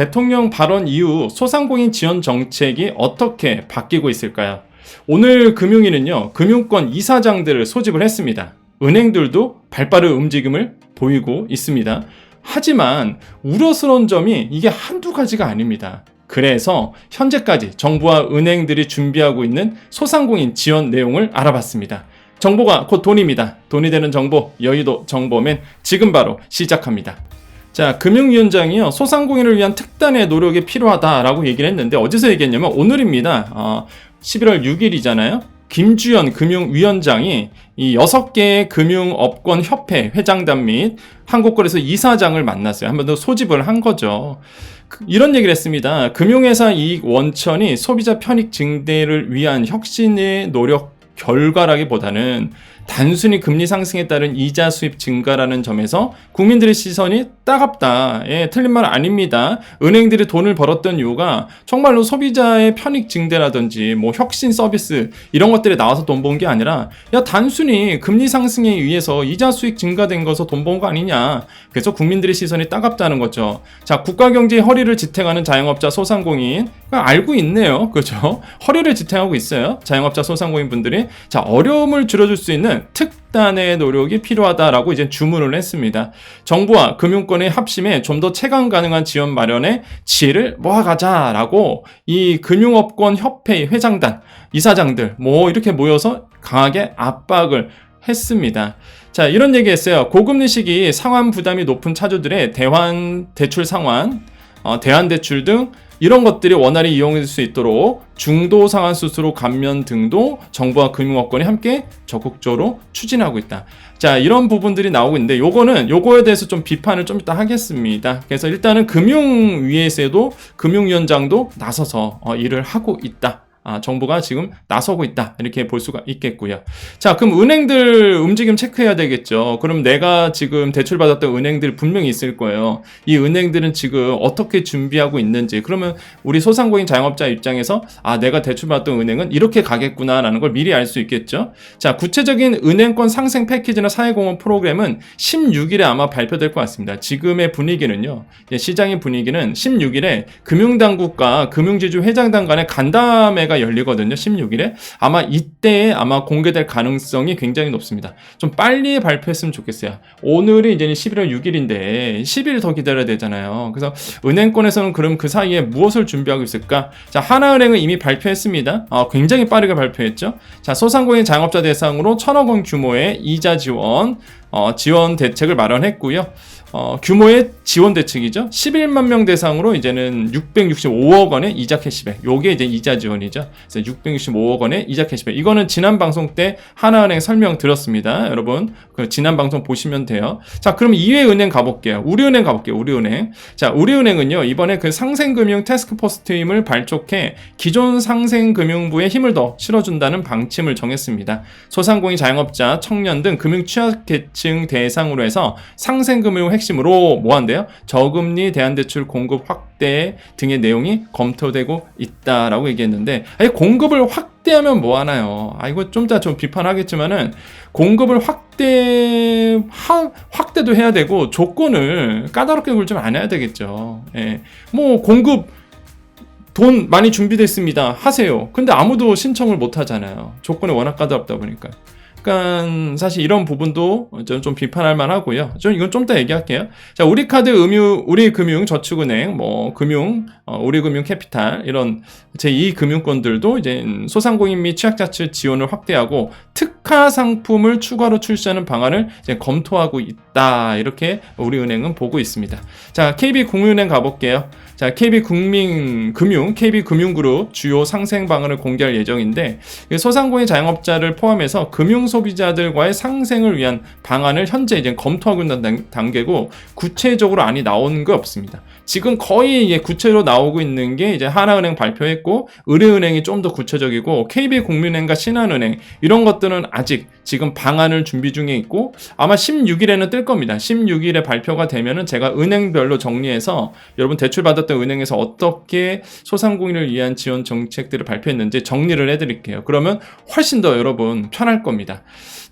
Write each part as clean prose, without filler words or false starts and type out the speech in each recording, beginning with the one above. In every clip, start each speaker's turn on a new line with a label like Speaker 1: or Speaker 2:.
Speaker 1: 대통령 발언 이후 소상공인 지원 정책이 어떻게 바뀌고 있을까요? 오늘 금융위는요, 금융권 이사장들을 소집을 했습니다. 은행들도 발빠른 움직임을 보이고 있습니다. 하지만 우려스러운 점이 이게 한두 가지가 아닙니다. 그래서 현재까지 정부와 은행들이 준비하고 있는 소상공인 지원 내용을 알아봤습니다. 정보가 곧 돈입니다. 돈이 되는 정보, 여의도 정보맨 지금 바로 시작합니다. 자, 금융위원장이요, 소상공인을 위한 특단의 노력이 필요하다라고 얘기를 했는데, 어디서 얘기했냐면 오늘입니다. 11월 6일이잖아요. 김주연 금융위원장이 이 6개의 금융업권 협회 회장단 및 한국거래소 이사장을 만났어요. 한 번 더 소집을 한 거죠. 이런 얘기를 했습니다. 금융회사 이익 원천이 소비자 편익 증대를 위한 혁신의 노력 결과라기보다는 단순히 금리 상승에 따른 이자 수입 증가라는 점에서 국민들의 시선이 따갑다. 예, 틀린 말 아닙니다. 은행들이 돈을 벌었던 이유가 정말로 소비자의 편익 증대라든지 뭐 혁신 서비스 이런 것들에 나와서 돈 번 게 아니라, 야, 단순히 금리 상승에 의해서 이자 수익 증가된 거서 돈 번 거 아니냐. 그래서 국민들의 시선이 따갑다는 거죠. 자, 국가 경제의 허리를 지탱하는 자영업자 소상공인 알고 있네요. 그렇죠? 허리를 지탱하고 있어요. 자영업자 소상공인 분들이. 자, 어려움을 줄여줄 수 있는 특단의 노력이 필요하다라고 이제 주문을 했습니다. 정부와 금융권의 합심에 좀 더 체감 가능한 지원 마련에 지혜를 모아가자라고 이 금융업권 협회 회장단, 이사장들 뭐 이렇게 모여서 강하게 압박을 했습니다. 자, 이런 얘기 했어요. 고금리 시기 상환 부담이 높은 차주들의 대출 상환, 대환대출 등 이런 것들이 원활히 이용될 수 있도록 중도 상환 수수료 감면 등도 정부와 금융업권이 함께 적극적으로 추진하고 있다. 자, 이런 부분들이 나오고 있는데 요거에 대해서 좀 비판을 좀 이따 하겠습니다. 그래서 일단은 금융위에서도 금융위원장도 나서서 일을 하고 있다. 정부가 지금 나서고 있다. 이렇게 볼 수가 있겠고요. 자, 그럼 은행들 움직임 체크해야 되겠죠. 그럼 내가 지금 대출받았던 은행들 분명히 있을 거예요. 이 은행들은 지금 어떻게 준비하고 있는지. 그러면 우리 소상공인 자영업자 입장에서 내가 대출받았던 은행은 이렇게 가겠구나라는 걸 미리 알 수 있겠죠. 자, 구체적인 은행권 상생 패키지나 사회공헌 프로그램은 16일에 아마 발표될 것 같습니다. 지금의 분위기는요. 시장의 분위기는 16일에 금융당국과 금융지주 회장단 간의 간담회가 열리거든요. 16일에. 아마 이때에 공개될 가능성이 굉장히 높습니다. 좀 빨리 발표했으면 좋겠어요. 오늘이 이제 11월 6일인데 10일 더 기다려야 되잖아요. 그래서 은행권에서는 그럼 그 사이에 무엇을 준비하고 있을까? 자, 하나은행은 이미 발표했습니다. 굉장히 빠르게 발표했죠. 자, 소상공인 자영업자 대상으로 1,000억 원 규모의 이자 지원 대책을 마련했고요. 규모의 지원 대책이죠. 11만 명 대상으로 이제는 665억 원의 이자 캐시백. 요게 이제 이자 지원이죠. 그래서 665억 원의 이자 캐시백. 이거는 지난 방송 때 하나은행 설명 드렸습니다. 여러분, 그 지난 방송 보시면 돼요. 자, 그럼 이외 은행 가볼게요. 우리은행 가볼게요. 우리은행. 자, 우리은행은요, 이번에 그 상생금융 태스크포스 팀을 발족해 기존 상생금융부에 힘을 더 실어준다는 방침을 정했습니다. 소상공인 자영업자, 청년 등 금융 취약계층 대상으로 해서 상생금융 핵심으로 뭐한대요? 저금리 대안대출 공급 확대 등의 내용이 검토되고 있다라고 얘기했는데, 공급을 확대하면 뭐 하나요? 이거 좀 이따 좀 비판하겠지만은 공급을 확대도 해야 되고 조건을 까다롭게 굴지면 안 해야 되겠죠. 예. 뭐 공급 돈 많이 준비됐습니다. 하세요. 근데 아무도 신청을 못 하잖아요. 조건이 워낙 까다롭다 보니까. 그러니까 사실 이런 부분도 저는 좀 비판할 만하고요. 이건 좀 더 얘기할게요. 자, 우리카드, 우리금융, 저축은행, 우리금융 캐피탈 이런 제2금융권들도 이제 소상공인 및 취약자치 지원을 확대하고 특화 상품을 추가로 출시하는 방안을 이제 검토하고 있다. 이렇게 우리은행은 보고 있습니다. 자, KB국민은행 가볼게요. 자, KB금융그룹 주요 상생 방안을 공개할 예정인데, 소상공인 자영업자를 포함해서 금융 소비자들과의 상생을 위한 방안을 현재 이제 검토하고 있는 단계고, 구체적으로 안이 나온 게 없습니다. 지금 거의 구체로 나오고 있는 게 이제 하나은행 발표했고, 의뢰은행이 좀 더 구체적이고, KB국민은행과 신한은행 이런 것들은 아직 지금 방안을 준비 중에 있고, 아마 16일에는 뜰 겁니다. 16일에 발표가 되면은 제가 은행별로 정리해서 여러분 대출 받았던 받았던 은행에서 어떻게 소상공인을 위한 지원 정책들을 발표했는지 정리를 해드릴게요. 그러면 훨씬 더 여러분 편할 겁니다.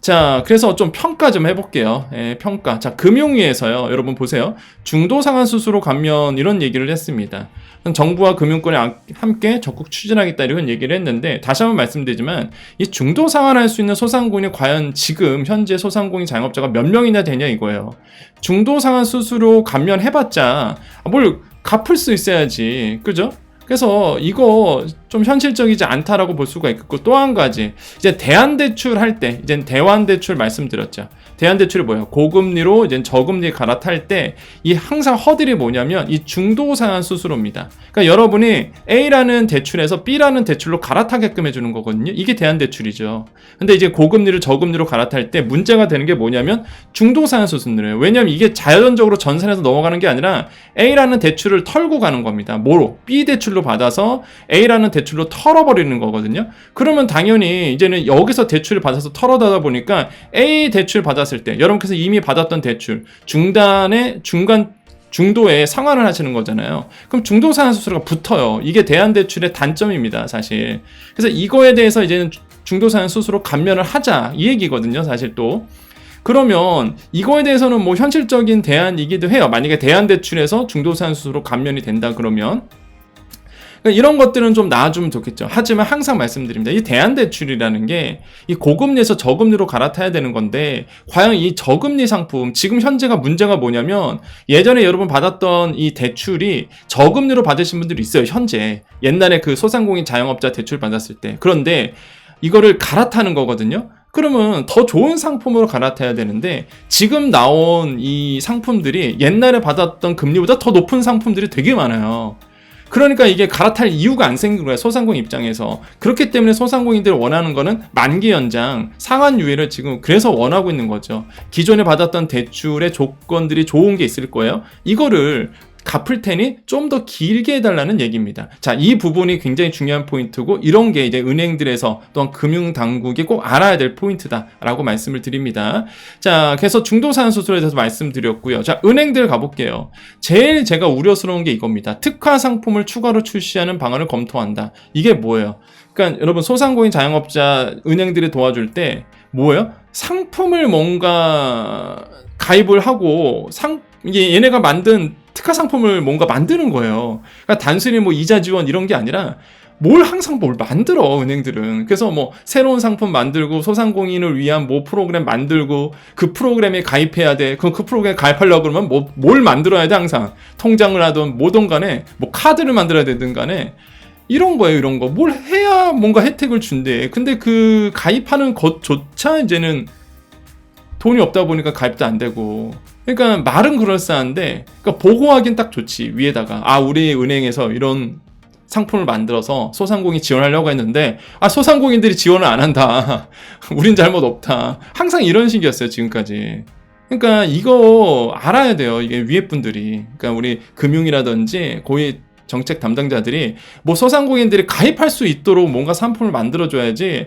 Speaker 1: 자, 그래서 좀 평가 좀 해볼게요. 평가. 자, 금융위에서요. 여러분 보세요. 중도상환 수수료 감면 이런 얘기를 했습니다. 정부와 금융권이 함께 적극 추진하겠다 이런 얘기를 했는데, 다시 한번 말씀드리지만 이 중도상환할 수 있는 소상공인이 과연 지금 현재 소상공인 자영업자가 몇 명이나 되냐 이거예요. 중도상환 수수료 감면해봤자 뭘 갚을 수 있어야지, 그죠? 그래서 이거 좀 현실적이지 않다라고 볼 수가 있고, 또 한 가지, 이제 대안대출 할 때, 이제 대환대출 말씀드렸죠. 대환대출이 뭐예요? 고금리로 이제 저금리에 갈아탈 때 이 항상 허들이 뭐냐면 이 중도상환 수수료입니다. 그러니까 여러분이 A라는 대출에서 B라는 대출로 갈아타게끔 해주는 거거든요. 이게 대환대출이죠. 근데 이제 고금리를 저금리로 갈아탈 때 문제가 되는 게 뭐냐면 중도상환 수수료예요. 왜냐면 이게 자연적으로 전산에서 넘어가는 게 아니라 A라는 대출을 털고 가는 겁니다. 뭐로? B 대출로 받아서 A라는 대출로 털어버리는 거거든요. 그러면 당연히 이제는 여기서 대출을 받아서 털어다다 보니까 A 대출 받았을 때 여러분께서 이미 받았던 대출 중도에 상환을 하시는 거잖아요. 그럼 중도상환 수수료가 붙어요. 이게 대환대출의 단점입니다, 사실. 그래서 이거에 대해서 이제는 중도상환 수수료 감면을 하자 이 얘기거든요, 사실. 또 그러면 이거에 대해서는 뭐 현실적인 대안이기도 해요. 만약에 대환대출에서 중도상환 수수료 감면이 된다 그러면 그러니까 이런 것들은 좀 나아주면 좋겠죠. 하지만 항상 말씀드립니다. 이 대안대출이라는 게 이 고금리에서 저금리로 갈아타야 되는 건데, 과연 이 저금리 상품, 지금 현재가 문제가 뭐냐면, 예전에 여러분 받았던 이 대출이 저금리로 받으신 분들이 있어요, 현재. 옛날에 그 소상공인 자영업자 대출 받았을 때. 그런데 이거를 갈아타는 거거든요. 그러면 더 좋은 상품으로 갈아타야 되는데, 지금 나온 이 상품들이 옛날에 받았던 금리보다 더 높은 상품들이 되게 많아요. 그러니까 이게 갈아탈 이유가 안 생긴 거야, 소상공인 입장에서. 그렇기 때문에 소상공인들이 원하는 거는 만기 연장, 상환 유예를 지금 그래서 원하고 있는 거죠. 기존에 받았던 대출의 조건들이 좋은 게 있을 거예요. 이거를 갚을 테니 좀 더 길게 해달라는 얘기입니다. 자, 이 부분이 굉장히 중요한 포인트고, 이런 게 이제 은행들에서 또한 금융당국이 꼭 알아야 될 포인트다라고 말씀을 드립니다. 자, 그래서 중도상환 수수료에 대해서 말씀드렸고요. 자, 은행들 가볼게요. 제일 제가 우려스러운 게 이겁니다. 특화 상품을 추가로 출시하는 방안을 검토한다. 이게 뭐예요? 그러니까 여러분, 소상공인 자영업자 은행들이 도와줄 때 뭐예요? 상품을 뭔가 가입을 하고 이게 얘네가 만든 특화 상품을 뭔가 만드는 거예요. 그러니까 단순히 뭐 이자 지원 이런 게 아니라 항상 뭘 만들어, 은행들은. 그래서 뭐 새로운 상품 만들고 소상공인을 위한 뭐 프로그램 만들고, 그 프로그램에 가입해야 돼. 그 프로그램에 가입하려고 그러면 뭘 만들어야 돼, 항상. 통장을 하든 뭐든 간에, 뭐 카드를 만들어야 되든 간에. 이런 거예요, 이런 거. 뭘 해야 뭔가 혜택을 준대. 근데 그 가입하는 것조차 이제는 돈이 없다 보니까 가입도 안 되고. 그러니까 말은 그럴싸한데, 그러니까 보고하긴 딱 좋지, 위에다가. 우리 은행에서 이런 상품을 만들어서 소상공인 지원하려고 했는데, 소상공인들이 지원을 안 한다. 우린 잘못 없다. 항상 이런 식이었어요, 지금까지. 그러니까 이거 알아야 돼요, 이게 위에 분들이. 그러니까 우리 금융이라든지 고위 정책 담당자들이 뭐 소상공인들이 가입할 수 있도록 뭔가 상품을 만들어줘야지.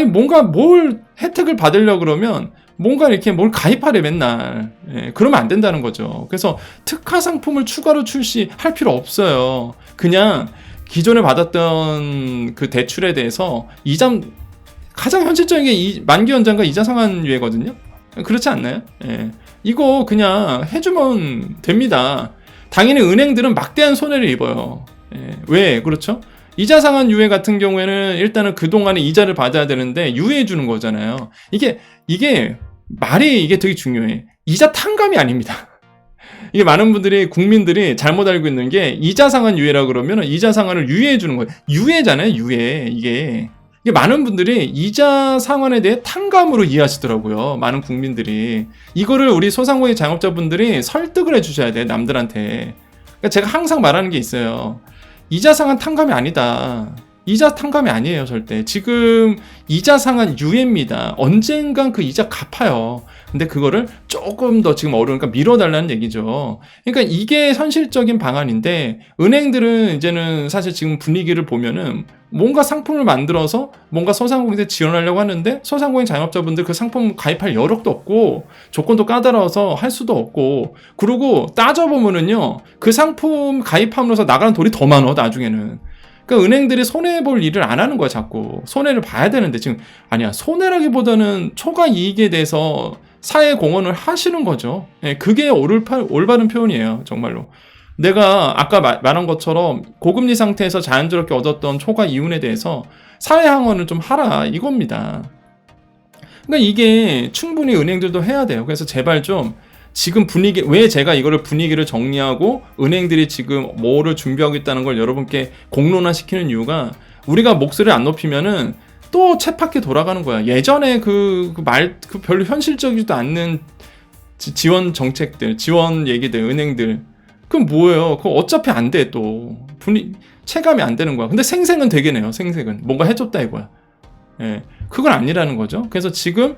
Speaker 1: 뭔가 뭘 혜택을 받으려고 그러면 뭔가 이렇게 뭘 가입하래 맨날. 그러면 안 된다는 거죠. 그래서 특화 상품을 추가로 출시할 필요 없어요. 그냥 기존에 받았던 그 대출에 대해서 가장 현실적인 게 만기 연장과 이자 상환 유예거든요. 그렇지 않나요? 이거 그냥 해주면 됩니다. 당연히 은행들은 막대한 손해를 입어요. 왜? 그렇죠? 이자 상환 유예 같은 경우에는 일단은 그동안에 이자를 받아야 되는데 유예해 주는 거잖아요. 이게 말이 되게 중요해. 이자 탕감이 아닙니다. 이게 많은 국민들이 잘못 알고 있는 게, 이자 상환 유예라고 그러면 이자 상환을 유예해 주는 거예요. 유예잖아요, 유예. 이게 많은 분들이 이자 상환에 대해 탕감으로 이해하시더라고요. 많은 국민들이. 이거를 우리 소상공인 자영업자분들이 설득을 해주셔야 돼요, 남들한테. 그러니까 제가 항상 말하는 게 있어요. 이자 상환 탕감이 아니다. 이자 탕감이 아니에요, 절대. 지금 이자 상한 유예입니다. 언젠간 그 이자 갚아요. 근데 그거를 조금 더 지금 어려우니까 미뤄달라는 얘기죠. 그러니까 이게 현실적인 방안인데, 은행들은 이제는 사실 지금 분위기를 보면은 뭔가 상품을 만들어서 뭔가 소상공인에 지원하려고 하는데, 소상공인 자영업자분들 그 상품 가입할 여력도 없고 조건도 까다로워서 할 수도 없고, 그리고 따져보면은요, 그 상품 가입함으로써 나가는 돈이 더 많아, 나중에는. 그러니까 은행들이 손해볼 일을 안 하는 거야. 자꾸 손해를 봐야 되는데, 지금 아니야, 손해라기보다는 초과 이익에 대해서 사회 공헌을 하시는 거죠. 예, 그게 올바른 표현이에요, 정말로. 내가 아까 말한 것처럼 고금리 상태에서 자연스럽게 얻었던 초과 이윤에 대해서 사회 항원을 좀 하라, 이겁니다. 그러니까 이게 충분히 은행들도 해야 돼요. 그래서 제발 좀 지금 분위기, 왜 제가 이거를 분위기를 정리하고 은행들이 지금 뭐를 준비하고 있다는 걸 여러분께 공론화시키는 이유가, 우리가 목소리를 안 높이면은 또 쳇바퀴 돌아가는 거야. 예전에 그 별로 현실적이지도 않는 지원 정책들, 지원 얘기들, 은행들, 그건 뭐예요? 그거 어차피 안 돼. 또 체감이 안 되는 거야. 근데 생색은 되겠네요. 생색은 뭔가 해줬다 이거야. 예, 그건 아니라는 거죠. 그래서 지금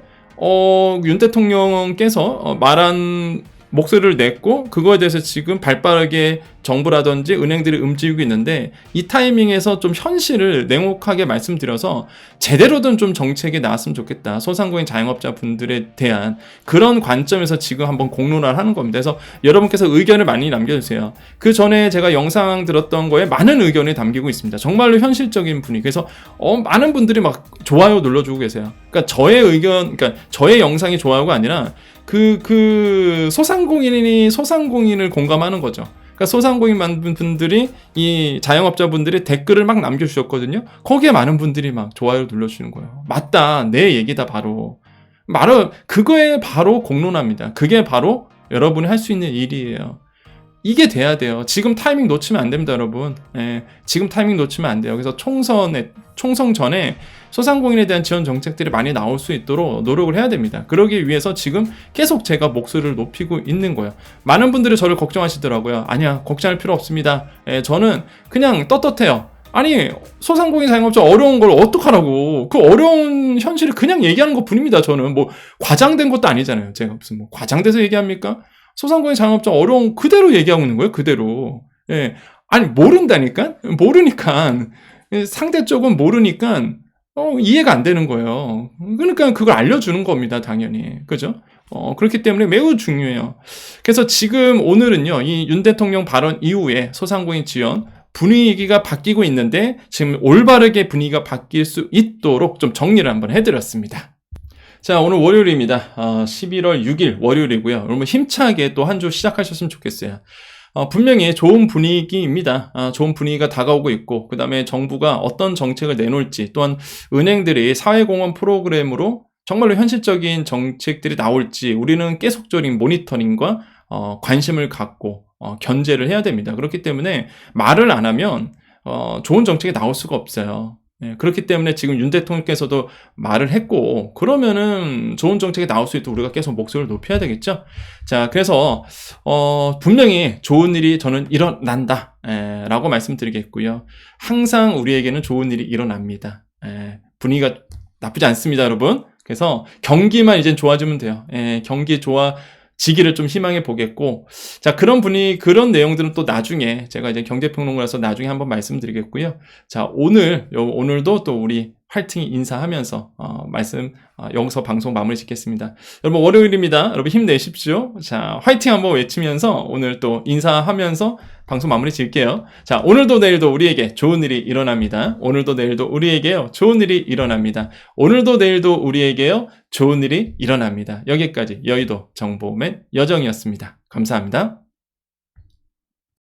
Speaker 1: 윤 대통령께서 말한 목소리를 냈고, 그거에 대해서 지금 발빠르게 정부라든지 은행들이 움직이고 있는데, 이 타이밍에서 좀 현실을 냉혹하게 말씀드려서 제대로 된 좀 정책이 나왔으면 좋겠다. 소상공인 자영업자 분들에 대한 그런 관점에서 지금 한번 공론화를 하는 겁니다. 그래서 여러분께서 의견을 많이 남겨주세요. 그 전에 제가 영상 들었던 거에 많은 의견이 담기고 있습니다. 정말로 현실적인 분위기. 그래서 많은 분들이 막 좋아요 눌러주고 계세요. 그러니까 저의 의견, 그러니까 저의 영상이 좋아요가 아니라 소상공인을 공감하는 거죠. 그러니까 소상공인 분들이, 이 자영업자분들이 댓글을 막 남겨주셨거든요. 거기에 많은 분들이 막 좋아요를 눌러주시는 거예요. 맞다, 내 얘기다, 바로. 그거에 바로 공론화입니다. 그게 바로 여러분이 할 수 있는 일이에요. 이게 돼야 돼요. 지금 타이밍 놓치면 안 됩니다, 여러분. 예, 지금 타이밍 놓치면 안 돼요. 그래서 총선 전에 소상공인에 대한 지원 정책들이 많이 나올 수 있도록 노력을 해야 됩니다. 그러기 위해서 지금 계속 제가 목소리를 높이고 있는 거예요. 많은 분들이 저를 걱정하시더라고요. 아니야, 걱정할 필요 없습니다. 예, 저는 그냥 떳떳해요. 아니, 소상공인 자영업자 어려운 걸 어떡하라고. 그 어려운 현실을 그냥 얘기하는 것 뿐입니다. 저는 뭐 과장된 것도 아니잖아요. 제가 무슨 뭐 과장돼서 얘기합니까? 소상공인 자영업자 어려운 그대로 얘기하고 있는 거예요. 그대로. 예. 아니, 모르니까 상대 쪽은 모르니까 이해가 안 되는 거예요. 그러니까 그걸 알려주는 겁니다. 당연히. 그죠? 그렇기 때문에 매우 중요해요. 그래서 지금 오늘은요, 이 윤 대통령 발언 이후에 소상공인 지원 분위기가 바뀌고 있는데, 지금 올바르게 분위기가 바뀔 수 있도록 좀 정리를 한번 해드렸습니다. 자, 오늘 월요일입니다. 11월 6일 월요일이고요. 여러분 힘차게 또 한 주 시작하셨으면 좋겠어요. 분명히 좋은 분위기입니다. 좋은 분위기가 다가오고 있고, 그 다음에 정부가 어떤 정책을 내놓을지, 또한 은행들이 사회공헌 프로그램으로 정말로 현실적인 정책들이 나올지, 우리는 계속적인 모니터링과 관심을 갖고 견제를 해야 됩니다. 그렇기 때문에 말을 안 하면 좋은 정책이 나올 수가 없어요. 예, 그렇기 때문에 지금 윤 대통령께서도 말을 했고, 그러면은 좋은 정책이 나올 수 있도록 우리가 계속 목소리를 높여야 되겠죠. 자, 그래서 분명히 좋은 일이 저는 일어난다 라고 말씀드리겠고요. 항상 우리에게는 좋은 일이 일어납니다. 분위기가 나쁘지 않습니다, 여러분. 그래서 경기만 이젠 좋아지면 돼요. 경기 좋아지기를 좀 희망해 보겠고, 자, 그런 그런 내용들은 또 나중에 제가 이제 경제평론가라서 나중에 한번 말씀드리겠고요. 자, 오늘도 또 우리 화이팅 인사하면서 여기서 방송 마무리 짓겠습니다. 여러분, 월요일입니다. 여러분 힘내십시오. 자, 화이팅 한번 외치면서 오늘 또 인사하면서 방송 마무리 짓게요. 자, 오늘도 내일도 우리에게 좋은 일이 일어납니다. 오늘도 내일도 우리에게요, 좋은 일이 일어납니다. 오늘도 내일도 우리에게요, 좋은 일이 일어납니다. 여기까지 여의도 정보맨 여정이었습니다. 감사합니다.